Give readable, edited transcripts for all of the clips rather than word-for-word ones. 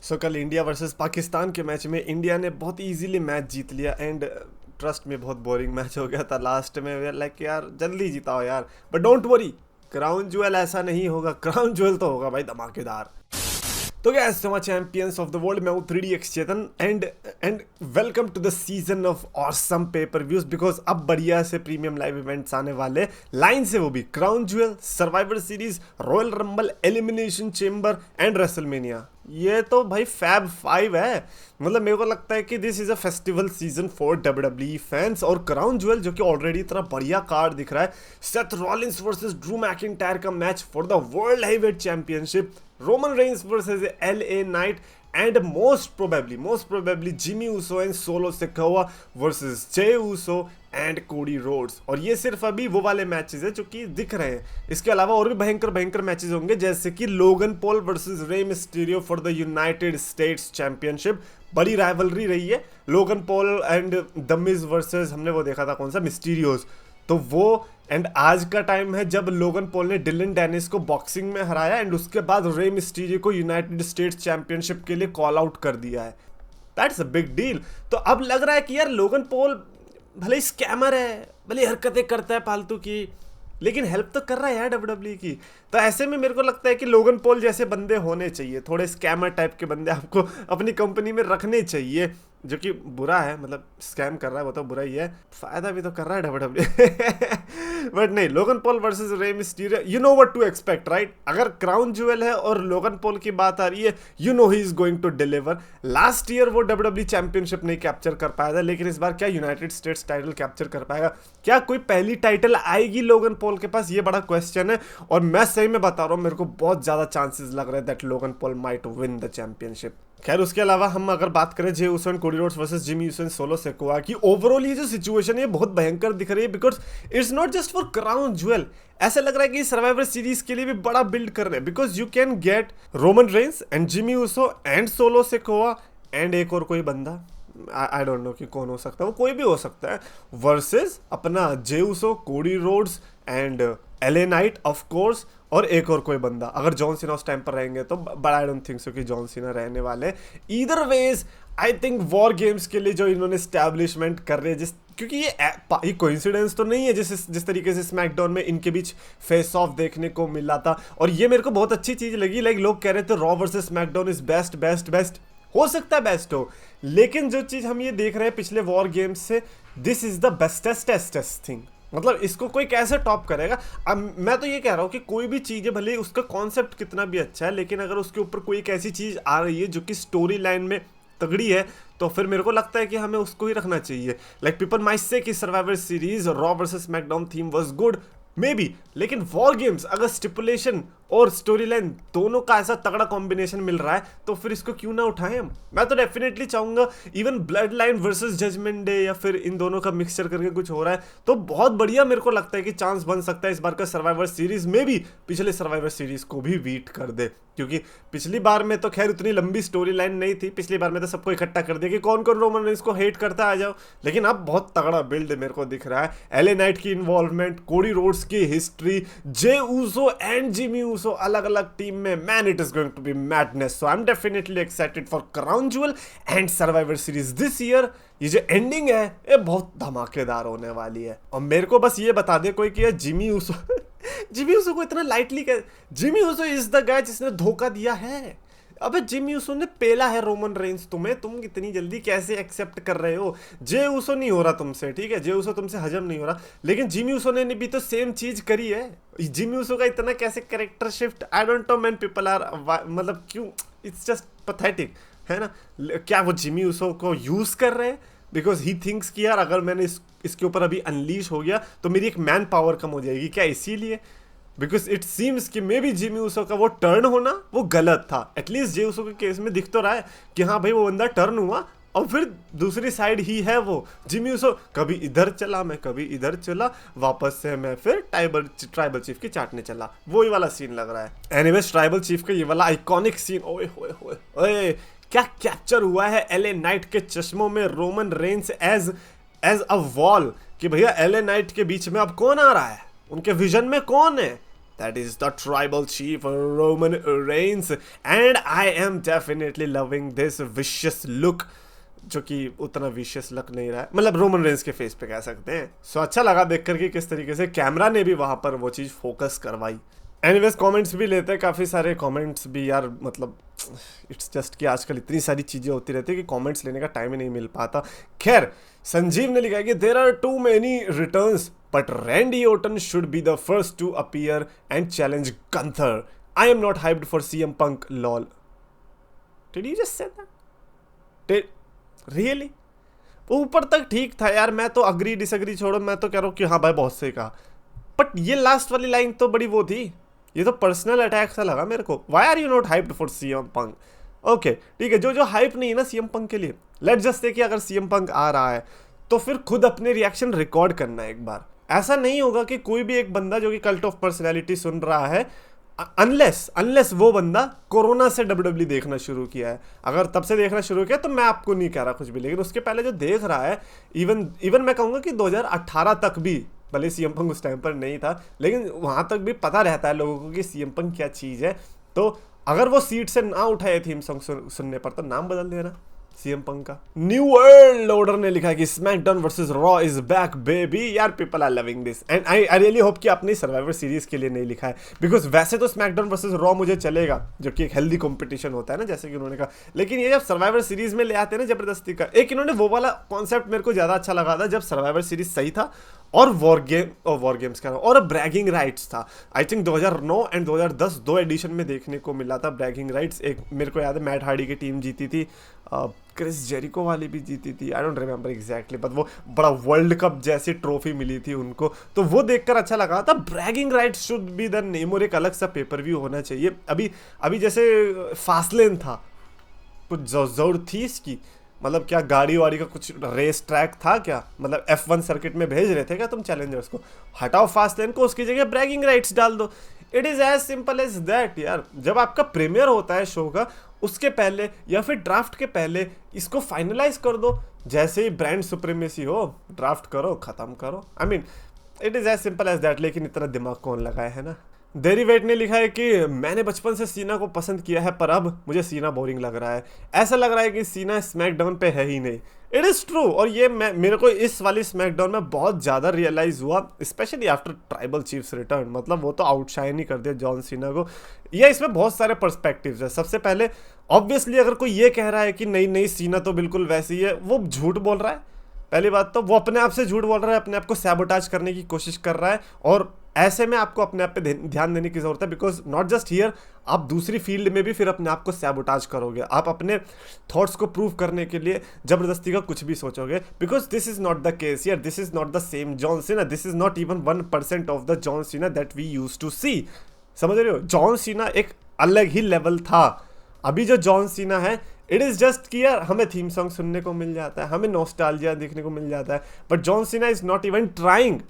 सो कल India versus Pakistan के match में इंडिया ने बहुत इजीली मैच जीत लिया एंड ट्रस्ट में बहुत बोरिंग मैच हो गया था लास्ट में। लाइक यार जल्दी जिताओ यार, but don't worry, crown Jewel ऐसा नहीं होगा। क्राउन ज्वेल तो होगा भाई धमाकेदार। तो guess so much champions of the world, मैं हूँ 3DX Chetan and welcome to the season of awesome pay per views. Because अब बढ़िया से प्रीमियम लाइव इवेंट्स आने वाले लाइन से, वो भी crown jewel, survivor series, royal rumble, elimination chamber and WrestleMania. ये तो भाई फैब 5 है। मतलब मेरे को लगता है कि this is a festival season for WWE fans. और क्राउन ज्वेल जो कि ऑलरेडी इतना बढ़िया कार्ड दिख रहा है, Seth Rollins versus Drew McIntyre का match for the world heavyweight championship, Roman Reigns versus LA Knight and most probably Jimmy Uso and Solo Sikoa versus Jey Uso and Cody Rhodes. और ये सिर्फ अभी वो वाले मैचेस है जो कि दिख रहे हैं। इसके अलावा और भी भयंकर मैचेस होंगे, जैसे कि लोगन Paul versus Rey Mysterio for the United states championship. बड़ी राइवलरी रही है Logan Paul and the Miz versus, हमने वो देखा था कौन सा, मिस्टीरियोस। तो वो एंड आज का टाइम है जब लोगन पॉल ने डिलन डेनिस को बॉक्सिंग में हराया एंड उसके बाद रे मिस्टीरियो को यूनाइटेड स्टेट्स चैंपियनशिप के लिए कॉल आउट कर दिया है। That's a big deal. तो अब लग रहा है कि यार लोगन पॉल भले स्कैमर है, भले हरकतें करता है फालतू की, लेकिन हेल्प तो कर रहा है यार WWE की। तो ऐसे में मेरे को लगता है कि लोगन पॉल जैसे बंदे होने चाहिए, थोड़े स्कैमर टाइप के बंदे आपको अपनी कंपनी में रखने चाहिए। जो कि बुरा है, मतलब स्कैम कर रहा है वो तो बुरा ही है, फायदा भी तो कर रहा है WWE। बट नहीं, Logan Paul versus Rey Mysterio, you know what to expect right. अगर क्राउन ज्वेल है और लोगन पॉल की बात आ रही है, you know he is going to deliver. Last year वो WWE चैंपियनशिप नहीं कैप्चर कर पाया था, लेकिन इस बार क्या यूनाइटेड स्टेट्स टाइटल कैप्चर कर पाएगा? क्या कोई पहली टाइटल आएगी लोगन पॉल के पास? ये बड़ा क्वेश्चन है। और मैं सही में बता रहा हूँ, मेरे को बहुत ज्यादा चांसेस लग रहे हैं that Logan Paul might win the championship. खैर उसके अलावा हम अगर बात करें Jey Uso and Cody Rhodes versus Jimmy Uso and Solo Sikoa की, ओवरऑल ये जो सिचुएशन है बहुत भयंकर दिख रही है। Because it's not just for Crown Jewel, ऐसा लग रहा है कि सर्वाइवर सीरीज के लिए भी बड़ा बिल्ड कर रहे हैं। Because you can get Roman Reigns and Jimmy Uso and Solo Sikoa and एक और कोई बंदा, आई डोंट नो कि कौन हो सकता है, वो कोई भी हो सकता है, वर्सेस अपना Jey Uso, Cody Rhodes and LA Knight of course, और एक और कोई बंदा। अगर जॉन सीना उस टाइम पर रहेंगे तो, but I don't think so कि जॉन सीना रहने वाले। Either ways I think war games के लिए जो इन्होंने स्टैब्लिशमेंट कर रहे हैं, क्योंकि ये कोइंसिडेंस तो नहीं है जिस तरीके से स्मैकडाउन में इनके बीच फेस ऑफ देखने को मिला था। और ये मेरे को बहुत अच्छी चीज लगी। लाइक लोग कह रहे थे raw versus SmackDown is best, हो सकता है बेस्ट हो, लेकिन जो चीज हम ये देख रहे हैं पिछले वॉर गेम्स से, this is the bestest thing. मतलब इसको कोई कैसे टॉप करेगा? अब मैं तो ये कह रहा हूँ कि कोई भी चीज़ है, भले उसका कॉन्सेप्ट कितना भी अच्छा है, लेकिन अगर उसके ऊपर कोई एक ऐसी चीज़ आ रही है जो कि स्टोरी लाइन में तगड़ी है, तो फिर मेरे को लगता है कि हमें उसको ही रखना चाहिए। लाइक पीपल माइट से कि survivor series raw versus SmackDown theme was good may be, लेकिन वॉर गेम्स अगर स्टिपुलेशन और स्टोरी लाइन दोनों का ऐसा तगड़ा कॉम्बिनेशन मिल रहा है, तो फिर इसको क्यों ना उठाएं हम। मैं तो डेफिनेटली चाहूंगा even Bloodline versus Judgment Day, या फिर इन दोनों का मिक्सचर करके कुछ हो रहा है तो बहुत बढ़िया। मेरे को लगता है कि चांस बन सकता है इस बार का सर्वाइवर सीरीज में भी पिछले सर्वाइवर सीरीज को भी बीट कर दे। क्योंकि पिछली बार में तो खैर उतनी लंबी स्टोरी लाइन नहीं थी, पिछली बार में तो सबको इकट्ठा कर दिया कि कौन कौन रोमन रेंस को हेट करता आ जाओ। लेकिन अब बहुत तगड़ा बिल्ड मेरे को दिख रहा है। LA नाइट की इन्वॉल्वमेंट, कोडी रोड्स की history, Jey Uso and Jimmy Uso अलग अलग टीम में, man it is going to be madness. So I am definitely excited for Crown Jewel and Survivor Series this year. ये जो ending है ये बहुत धमाकेदार होने वाली है। और मेरे को बस ये बता दे कोई कि जिमी ऊसो जिमी ऊसो को इतना lightly, Jimmy Uso is the guy जिसने धोखा दिया है। अबे जिमी ऊसो ने पेला है रोमन रेंस तुम्हें, तुम इतनी जल्दी कैसे एक्सेप्ट कर रहे हो? जे ऊसो नहीं हो रहा तुमसे, ठीक है, जे ऊसो तुमसे हजम नहीं हो रहा, लेकिन जिमी ऊसो ने भी तो सेम चीज करी है। जिमी ऊसो का इतना कैसे character shift, I don't know man, people are मतलब क्यों, इट्स जस्ट पैथेटिक है ना। क्या वो जिमी ऊसो को यूज कर रहे हैं बिकॉज ही थिंक्स कि यार अगर मैंने इसके ऊपर अभी अनलीश हो गया तो मेरी एक मैन पावर कम हो जाएगी, क्या इसीलिए? बिकॉज इट सीम्स कि मे बी जिमी ऊसो का वो टर्न होना वो गलत था। एटलीस्ट जे ऊसो के केस में दिख तो रहा है कि हाँ भाई वो बंदा टर्न हुआ, और फिर दूसरी साइड ही है वो जिमी ऊसो, कभी इधर चला मैं, कभी इधर चला, वापस से मैं फिर ट्राइबल चीफ की चाटने चला। वही वाला सीन लग रहा है। एनीवेज ट्राइबल चीफ का ये वाला आइकॉनिक सीन, ओए होए होए ओए, क्या कैप्चर हुआ है LA नाइट के चश्मों में Roman Reigns as a wall, कि भैया LA नाइट के बीच में अब कौन आ रहा है, उनके विजन में कौन है। That is the tribal chief Roman Reigns, and I am definitely loving this vicious look, जो कि उतना विशियस लग नहीं रहा है, मतलब रोमन रेंस के फेस पे कह सकते हैं। सो अच्छा लगा देख करके किस तरीके से कैमरा ने भी वहां पर वो चीज़ फोकस करवाई। एनीवेज कमेंट्स भी लेते हैं, काफ़ी सारे कमेंट्स भी यार, मतलब इट्स जस्ट कि आजकल इतनी सारी चीज़ें होती रहती है कि कमेंट्स लेने का टाइम ही नहीं मिल पाता। खैर, संजीव ने लिखा है कि there are too many returns but Randy Orton should be the first to appear and challenge Gunther. I am not hyped for CM Punk lol. Did you just say that? Really? ऊपर तक ठीक था यार, मैं तो agree disagree छोड़ो, मैं तो कह रहा हूँ कि हाँ भाई बहुत सही कहा, बट ये लास्ट वाली लाइन तो बड़ी वो थी, ये तो पर्सनल अटैक सा लगा मेरे को। Why are you not hyped for CM Punk? Okay ठीक है, जो जो हाइप नहीं है ना सीएम पंक के लिए, लेट्स जस्ट से कि अगर सीएम पंक आ रहा है तो फिर खुद अपने रिएक्शन रिकॉर्ड करना है एक बार। ऐसा नहीं होगा कि कोई भी एक बंदा जो कि कल्ट ऑफ पर्सनैलिटी सुन रहा है, अनलेस वो बंदा कोरोना से डब्ल्यूडब्ल्यू देखना शुरू किया है, अगर तब से देखना शुरू किया तो मैं आपको नहीं कह रहा कुछ भी, लेकिन उसके पहले जो देख रहा है, इवन मैं कहूँगा कि 2018 तक भी, भले सीएम पंक उस टाइम पर नहीं था, लेकिन वहाँ तक भी पता रहता है लोगों को कि सीएम पंक क्या चीज़ है। तो अगर वो सीट से ना उठाए थीम सॉन्ग सुनने पर तो नाम बदल देना सीएम पंक का। न्यू वर्ल्ड ऑर्डर ने लिखा है कि SmackDown versus Raw is back baby. यार people are loving this and I really hope कि आपने सर्वाइवर सीरीज के लिए नहीं लिखा है, बिकॉज वैसे तो स्मैकडाउन वर्सेस रॉ मुझे चलेगा, जो कि एक हेल्दी कंपटीशन होता है ना, जैसे कि उन्होंने कहा, लेकिन ये जब सर्वाइवर सीरीज में ले आते हैं ना जबरदस्ती का, एक इन्होंने वो वाला कॉन्सेप्ट मेरे को ज्यादा अच्छा लगा था जब सर्वाइवर सीरीज सही था और वॉर गेम्स का और ब्रैगिंग राइट्स था। आई थिंक 2009 एंड 2010 दो एडिशन में देखने को मिला था ब्रैगिंग राइट्स। एक मेरे को याद है मैट हार्डी की टीम जीती थी, क्रिस जेरिको वाली भी जीती थी, I don't remember exactly, but वो बड़ा वर्ल्ड कप जैसी ट्रॉफी मिली थी उनको, तो वो देखकर अच्छा लगा था। Bragging rights should be the name, और एक अलग सा पेपर व्यू होना चाहिए। अभी जैसे फासलेन था, कुछ जरूरत थी इसकी, मतलब क्या गाड़ी वाड़ी का कुछ रेस ट्रैक था क्या, मतलब F1 सर्किट में भेज रहे थे क्या तुम चैलेंजर्स को? हटाओ फास्ट लेन को, उसकी जगह ब्रैगिंग राइट्स डाल दो। It is as simple as that यार। जब आपका प्रीमियर होता है शो का, उसके पहले या फिर ड्राफ्ट के पहले इसको फाइनलाइज कर दो, जैसे ही ब्रांड सुप्रीमेसी हो ड्राफ्ट करो, ख़त्म करो। I mean it is as simple as that, लेकिन इतना दिमाग कौन लगाए, है ना। डेरिवेट ने लिखा है कि मैंने बचपन से सीना को पसंद किया है, पर अब मुझे सीना बोरिंग लग रहा है। ऐसा लग रहा है कि सीना स्मैकडाउन पे है ही नहीं। इट इज़ ट्रू, और ये मेरे को इस वाली स्मैकडाउन में बहुत ज़्यादा रियलाइज़ हुआ, specially after tribal chiefs return. मतलब वो तो आउटशाइन ही कर दिया जॉन सीना को। ये इसमें बहुत सारे पर्सपेक्टिव्स है। सबसे पहले ऑब्वियसली अगर कोई ये कह रहा है कि नहीं सीना तो बिल्कुल वैसी है, वो झूठ बोल रहा है। पहली बात तो वो अपने आप से झूठ बोल रहा है, अपने आप को सैबोटाज करने की कोशिश कर रहा है, और ऐसे में आपको अपने आप पे ध्यान देने की जरूरत है, बिकॉज नॉट जस्ट हियर, आप दूसरी फील्ड में भी फिर अपने आप को सैबोटाज करोगे। आप अपने थॉट्स को प्रूव करने के लिए जबरदस्ती का कुछ भी सोचोगे, because this is not the case यार। This is not the same John Cena, this is not even 1% of the John Cena that we used to see. समझ रहे हो? जॉन सीना एक अलग ही लेवल था। अभी जो जॉन सीना है, इट इज़ जस्ट कि यार हमें थीम सॉन्ग सुनने को मिल जाता है, हमें नॉस्टैल्जिया देखने को मिल जाता है, but John Cena is not even trying,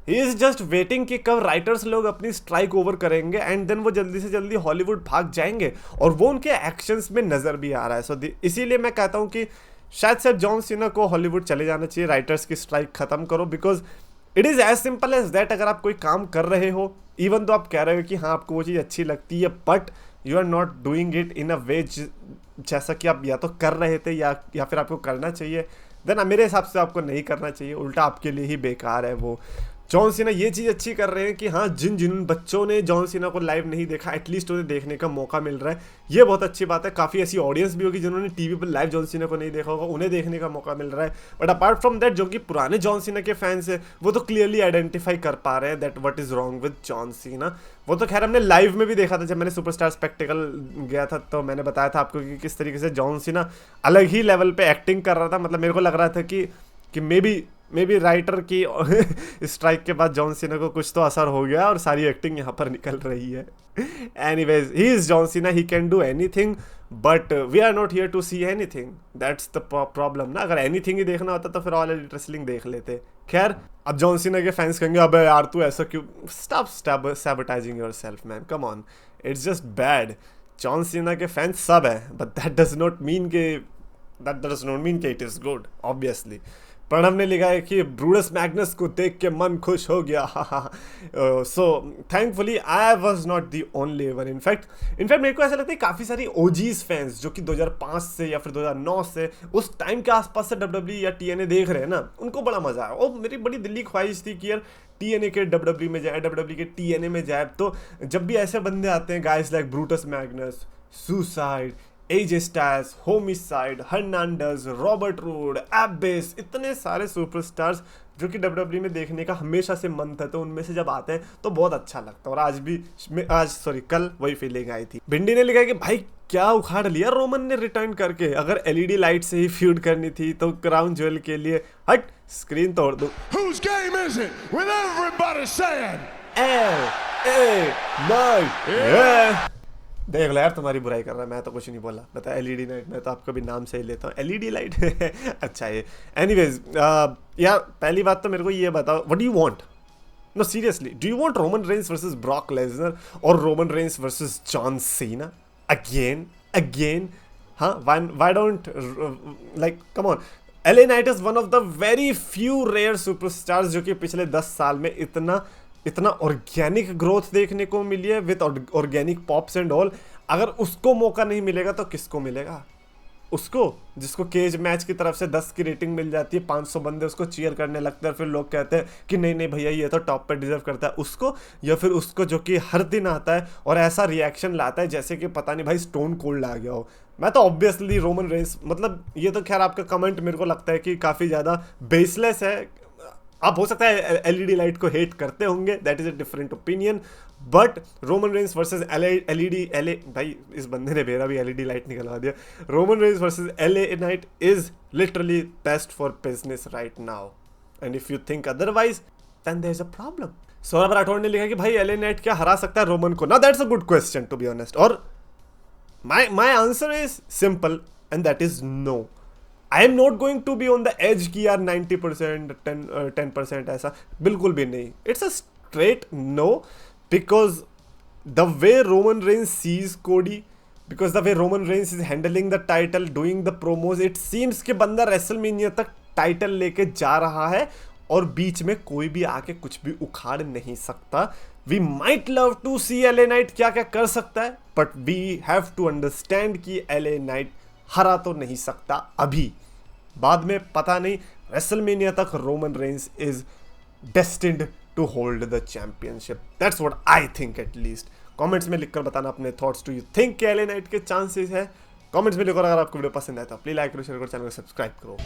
he is just waiting कि कब राइटर्स लोग अपनी स्ट्राइक ओवर करेंगे एंड देन वो जल्दी से जल्दी हॉलीवुड भाग जाएंगे, और वो उनके एक्शंस में नज़र भी आ रहा है। सो इसीलिए मैं कहता हूँ कि शायद से जॉन सीना को हॉलीवुड चले जाना चाहिए, राइटर्स की स्ट्राइक खत्म करो, because it is as simple as that. अगर आप कोई काम कर रहे हो, इवन तो आप कह रहे हो कि हाँ आपको वो चीज़ अच्छी लगती है, but you are not doing it in a way जैसा कि आप या तो कर रहे थे या फिर आपको करना चाहिए, देन मेरे हिसाब से आपको नहीं करना चाहिए, उल्टा आपके लिए ही बेकार है वो। जॉन सीना ये चीज़ अच्छी कर रहे हैं कि हाँ जिन बच्चों ने जॉन सीना को लाइव नहीं देखा, एटलीस्ट उन्हें देखने का मौका मिल रहा है, ये बहुत अच्छी बात है। काफ़ी ऐसी ऑडियंस भी होगी जिन्होंने टीवी पर लाइव जॉन सीना को नहीं देखा होगा, उन्हें देखने का मौका मिल रहा है। बट अपार्ट फ्रॉम दैट, जो कि पुराने जॉन सीना के फैंस हैं, वो तो क्लियरली आइडेंटिफाई कर पा रहे हैं that what is wrong with John Cena. वो तो खैर हमने लाइव में भी देखा था, जब मैंने सुपरस्टार स्पेक्टिकल गया था तो मैंने बताया था आपको कि किस तरीके से जॉन सीना अलग ही लेवल पे एक्टिंग कर रहा था। मतलब मेरे को लग रहा था कि मे बी राइटर की स्ट्राइक के बाद जॉन सीना को कुछ तो असर हो गया और सारी एक्टिंग यहाँ पर निकल रही है। Anyways, he is John Cena, he can do anything, but we are not here to see anything, that's the problem ना। अगर एनीथिंग ही देखना होता तो फिर ऑल एलिट रेसलिंग देख लेते। खैर, अब जॉन सीना के फैंस कहेंगे अबे यार तू ऐसा क्यों, stop sabotaging yourself man, come on, it's just bad. John Cena के फैंस सब है, but that does not mean के it is good, obviously. Pranav ने लिखा है कि ब्रूडस मैग्नस को देख के मन खुश हो गया। So thankfully I was not the only one. In fact मेरे को ऐसा लगता है काफ़ी सारी ओजीज फैंस जो कि 2005 से या फिर 2009 से उस टाइम के आसपास से डब्ल्यूडब्ल्यू या टीएनए देख रहे हैं ना, उनको बड़ा मजा आया। और मेरी बड़ी दिल्ली ख्वाहिश थी कि यार टीएनए के डब्ल्यूडब्ल्यू में जाए, डब्ल्यूडब्ल्यू के टीएनए में जाए। तो जब भी ऐसे बंदे आते हैं, guys like Brutus Magnus, Suicide, AJ Styles, Homicide, Hernandez, Robert Roode, Abyss, इतने सारे सुपरस्टार्स जो कि डब्ल्यूडब्ल्यू में देखने का हमेशा से मन था, तो उनमें से जब आते हैं तो बहुत अच्छा लगता है। और कल वही फीलिंग आई थी। भिंडी ने लिखा कि भाई क्या उखाड़ लिया रोमन ने रिटर्न करके, अगर एलईडी लाइट से ही फ्यूड करनी थी तो क्राउन ज्वेल के लिए हट स्क्रीन तोड़ दो। Whose game is it? With everybody saying देख लो यार, तुम्हारी बुराई कर रहा है, मैं तो कुछ नहीं बोला। बता एलईडी लाइट, मैं तो आपका भी नाम से ही लेता हूँ एलईडी लाइट। अच्छा ये एनीवेज, यार पहली बात तो मेरे को ये बताओ, what do you want? No seriously, do you want Roman Reigns versus Brock Lesnar और Roman Reigns versus John Cena again? हाँ, why don't, like come on. LA Knight is one of the very few rare superstars जो कि पिछले 10 साल में इतना organic growth देखने को मिली है with organic pops and all. अगर उसको मौका नहीं मिलेगा तो किसको मिलेगा? उसको जिसको केज मैच की तरफ से 10 की रेटिंग मिल जाती है, 500 बंदे उसको चीयर करने लगते हैं, फिर लोग कहते हैं कि नहीं भैया ये तो टॉप पे डिजर्व करता है। उसको, या फिर उसको जो कि हर दिन आता है और ऐसा रिएक्शन लाता है जैसे कि पता नहीं भाई स्टोन कोल्ड आ गया हो। मैं तो ऑब्वियसली रोमन रेंस, मतलब ये तो खैर आपका कमेंट मेरे को लगता है कि काफ़ी ज़्यादा बेसलेस है। आप हो सकता है एलईडी लाइट को हेट करते होंगे, that is a different opinion, but Roman Reigns versus LA भाई इस बंदे ने मेरा भी एलईडी लाइट निकलवा दिया। Roman Reigns versus LA Knight is literally best for business right now, and if you think otherwise then there is a problem. Saurabh Rathore ने लिखा कि भाई एलए नाइट क्या हरा सकता है रोमन को? ना that's a good question to be honest, और my answer is simple and that is no. I am not going to be on the edge की यार 90% 10% ऐसा बिल्कुल भी नहीं। It's a straight no, because the way Roman Reigns sees Cody, because the way Roman Reigns is handling the title, doing the promos, it seems कि बंदा WrestleMania तक title लेके जा रहा है और बीच में कोई भी आके कुछ भी उखाड़ नहीं सकता। We might love to see LA Knight क्या क्या कर सकता है, but we have to understand कि एलए नाइट हरा तो नहीं सकता अभी, बाद में पता नहीं। रेसलमेनिया तक Roman Reigns is destined to hold the championship, that's what I think at least. Comments में लिखकर बताना अपने थॉट्स। डू यू थिंक कि एलए नाइट के चांसेस है? कमेंट्स में लिखो। अगर आपको वीडियो पसंद आए तो प्लीज लाइक करो, शेयर करो, चैनल को सब्सक्राइब करो।